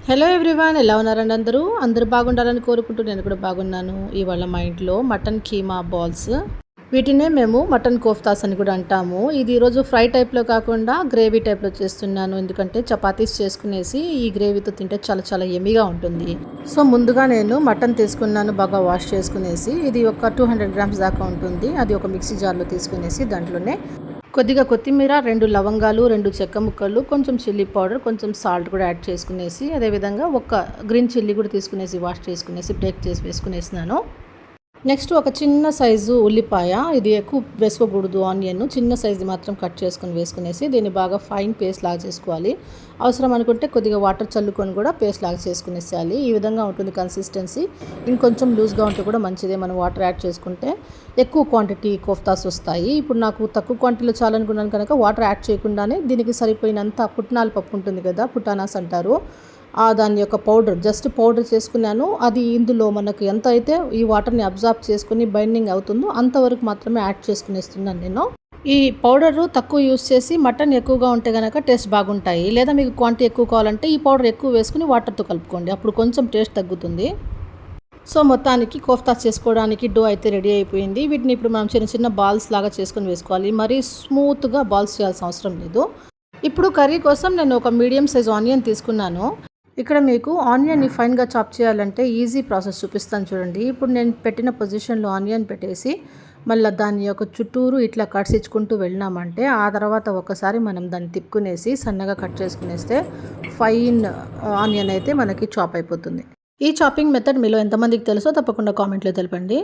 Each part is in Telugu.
హలో ఎవ్రీవన్, ఎలా ఉన్నారండి? అందరూ బాగుండాలని కోరుకుంటూ నేను కూడా బాగున్నాను. ఇవాళ మా ఇంట్లో మటన్ కీమా బాల్స్, వీటినే మేము మటన్ కోఫ్తాస్ అని కూడా అంటాము. ఇది ఈరోజు ఫ్రై టైప్లో కాకుండా గ్రేవీ టైప్లో చేస్తున్నాను. ఎందుకంటే చపాతీస్ చేసుకునేసి ఈ గ్రేవీతో తింటే చాలా చాలా ఎమ్మిగా ఉంటుంది. సో ముందుగా నేను మటన్ తీసుకున్నాను, బాగా వాష్ చేసుకునేసి. ఇది ఒక 200 గ్రామ్స్ దాకా ఉంటుంది. అది ఒక మిక్సీ జార్లో తీసుకునేసి దాంట్లోనే కొద్దిగా కొత్తిమీర, 2 లవంగాలు, 2 చెక్క ముక్కలు, కొంచెం చిల్లీ పౌడర్, కొంచెం సాల్ట్ కూడా యాడ్ చేసుకునేసి, అదేవిధంగా ఒక గ్రీన్ చిల్లీ కూడా తీసుకునేసి వాష్ చేసుకునేసి బ్రేక్ చేసి వేసుకునేసినాను. నెక్స్ట్ ఒక చిన్న సైజు ఉల్లిపాయ, ఇది ఎక్కువ వేసుకోకూడదు, ఆనియన్ చిన్న సైజు మాత్రం కట్ చేసుకొని వేసుకునేసి దీన్ని బాగా ఫైన్ పేస్ట్ లాగా చేసుకోవాలి. అవసరం అనుకుంటే కొద్దిగా వాటర్ చల్లుకొని కూడా పేస్ట్ లాగా చేసుకునేసేయాలి. ఈ విధంగా ఉంటుంది కన్సిస్టెన్సీ. ఇంకొంచెం లూజ్గా ఉంటే కూడా మంచిదే, మనం వాటర్ యాడ్ చేసుకుంటే ఎక్కువ క్వాంటిటీ కోఫ్తాస్ వస్తాయి. ఇప్పుడు నాకు తక్కువ క్వాంటిటీలో చాలనుకున్నాను కనుక వాటర్ యాడ్ చేయకుండానే దీనికి సరిపోయినంత పుట్నాల పప్పు ఉంటుంది కదా, పుటానాస్ అంటారు, దాని యొక్క పౌడర్ జస్ట్ పౌడర్ చేసుకున్నాను. అది ఇందులో మనకు ఎంత అయితే ఈ వాటర్ని అబ్జార్బ్ చేసుకుని బైండింగ్ అవుతుందో అంతవరకు మాత్రమే యాడ్ చేసుకునేస్తున్నాను నేను. ఈ పౌడరు తక్కువ యూస్ చేసి మటన్ ఎక్కువగా ఉంటే కనుక టేస్ట్ బాగుంటాయి. లేదా మీకు క్వాంటిటీ ఎక్కువ కావాలంటే ఈ పౌడర్ ఎక్కువ వేసుకుని వాటర్తో కలుపుకోండి, అప్పుడు కొంచెం టేస్ట్ తగ్గుతుంది. సో మొత్తానికి కోఫ్తా చేసుకోవడానికి డో అయితే రెడీ అయిపోయింది. వీటిని ఇప్పుడు మనం చిన్న చిన్న బాల్స్ లాగా చేసుకుని వేసుకోవాలి. మరీ స్మూత్గా బాల్స్ చేయాల్సిన అవసరం లేదు. ఇప్పుడు కర్రీ కోసం నేను ఒక మీడియం సైజ్ ఆనియన్ తీసుకున్నాను. ఇక్కడ మీకు ఆనియన్ని ఫైన్గా చాప్ చేయాలంటే ఈజీ ప్రాసెస్ చూపిస్తాను చూడండి. ఇప్పుడు నేను పెట్టిన పొజిషన్లో ఆనియన్ పెట్టేసి మళ్ళీ దాని యొక్క చుట్టూరు ఇట్లా కట్స్ ఇచ్చుకుంటూ వెళ్ళినామంటే ఆ తర్వాత ఒకసారి మనం దాన్ని తిప్పుకునేసి సన్నగా కట్ చేసుకునేస్తే ఫైన్ ఆనియన్ అయితే మనకి చాప్ అయిపోతుంది. ఈ చాపింగ్ మెథడ్ మీలో ఎంతమందికి తెలుసో తప్పకుండా కామెంట్లో తెలపండి.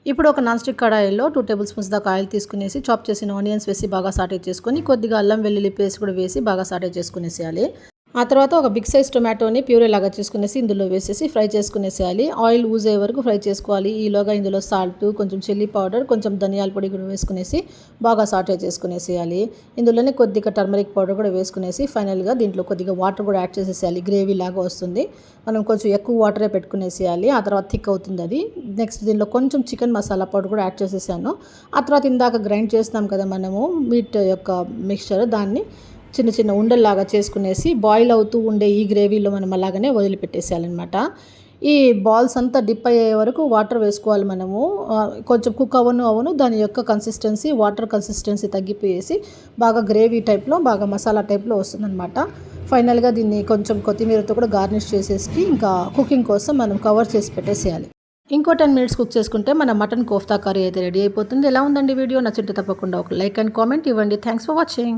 ఇప్పుడు ఒక నాన్ స్టిక్ కడాయిలో 2 టేబుల్ స్పూన్స్ దాకా ఆయిల్ తీసుకునేసి చాప్ చేసిన ఆనియన్స్ వేసి బాగా సాటే చేసుకొని కొద్దిగా అల్లం వెల్లుల్లి పేస్ట్ కూడా వేసి బాగా సాటే చేసుకునేసేయాలి. ఆ తర్వాత ఒక బిగ్ సైజ్ టొమాటోని ప్యూరే లాగా చేసుకునేసి ఇందులో వేసేసి ఫ్రై చేసుకునేసేయాలి. ఆయిల్ ఊజ్ అయ్యే వరకు ఫ్రై చేసుకోవాలి. ఈలోగా ఇందులో సాల్ట్, కొంచెం చిల్లీ పౌడర్, కొంచెం ధనియాల పొడి కూడా వేసుకునేసి బాగా సాటే చేసుకునేసేయాలి. ఇందులోనే కొద్దిగా టర్మరిక్ పౌడర్ కూడా వేసుకునేసి ఫైనల్గా దీంట్లో కొద్దిగా వాటర్ కూడా యాడ్ చేసేసేయాలి. గ్రేవీ లాగా వస్తుంది. మనం కొంచెం ఎక్కువ వాటరే పెట్టుకునేసేయాలి, ఆ తర్వాత థిక్ అవుతుంది అది. నెక్స్ట్ దీనిలో కొంచెం చికెన్ మసాలా పౌడర్ కూడా యాడ్ చేసేసాను. ఆ తర్వాత ఇందాక గ్రైండ్ చేస్తాం కదా మనము మీట్ యొక్క మిక్స్చర్, దాన్ని చిన్న చిన్న ఉండల్లాగా చేసుకునేసి బాయిల్ అవుతూ ఉండే ఈ గ్రేవీలో మనం అలాగనే వదిలిపెట్టేసేయాలన్నమాట. ఈ బాల్స్ అంతా డిప్ అయ్యే వరకు వాటర్ వేసుకోవాలి మనము. కొంచెం కుక్ అవను దాని యొక్క కన్సిస్టెన్సీ, వాటర్ కన్సిస్టెన్సీ తగ్గిపోయేసి బాగా గ్రేవీ టైప్లో, బాగా మసాలా టైప్లో వస్తుందన్నమాట. ఫైనల్గా దీన్ని కొంచెం కొత్తిమీరతో కూడా గార్నిష్ చేసేసి ఇంకా కుకింగ్ కోసం మనం కవర్ చేసి పెట్టేసేయాలి. ఇంకో 10 మినిట్స్ కుక్ చేసుకుంటే మన మటన్ కోఫ్తా కర్రీ అయితే రెడీ అయిపోతుంది. ఎలా ఉందండి వీడియో? నచ్చితే తప్పకుండా ఒక లైక్ అండ్ కామెంట్ ఇవ్వండి. Thanks for watching.